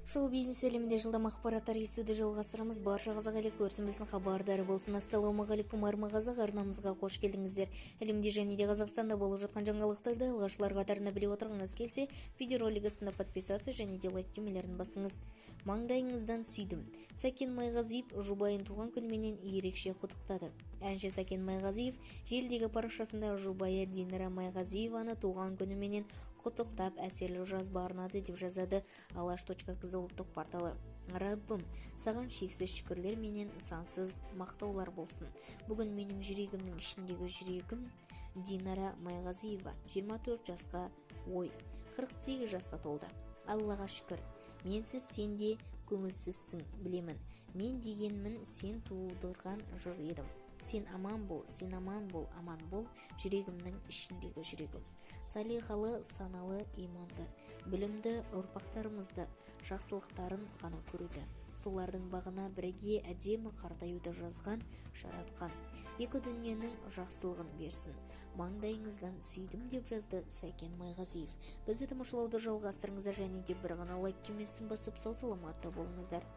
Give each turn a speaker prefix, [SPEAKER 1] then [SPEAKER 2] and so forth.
[SPEAKER 1] Шоу-бизнес әлемінде жылдам ақпараттар естуді жалғастырамыз. Барша қазақ елі көрсін білсін, хабардар болсын. Ассалаумағалейкум, армағазақ арнамызға қош келдіңіздер. Әлемде және де Қазақстанда болып жатқан жаңалықтарды алғашқылар қатарына біле отырғыңыз келсе, видеоролик астына подписация және де лайк түймелерін басыңыз. Маңдайыңыздан сүйдім. Сәкен Майғазиев жұбайын туған күніменен ерекше құттықтады. Әнші Сәкен Майғазиев желідегі парақшасында жұбайы Динара Майғазиеваны туған күніменен құттықтап әсерлі жазба арнады деп жазады Алаш.кз ұлттық порталы. Раббым, саған шексіз шүкірлер менен сансыз мақтаулар болсын. Бүгін менің жүрегімнің ішіндегі жүрегім Динара Майғазиева 24 жасқа, 48 жасқа толды. Аллаға шүкір. Менсіз сенде көңілсізсің, білемін. Мен дегенмін сен туылдырған жыр едім. Сен аман бол, аман бол, жүрегімнің ішіндегі жүрегім. Салиқалы, саналы, иманды, білімді ұрпақтарымызды, жақсылықтарын ғана көруді. Солардың бағына бірге әдемі қартаюды жазған, жаратқан. Екі дүниенің жақсылығын берсін. Маңдайыңыздан сүйдім деп жазды Сәкен Майғазиев. Бізді тамашалауды жалғастырыңыздар және де бір ғана лайк түймесін басып сау саламатта болыңыздар.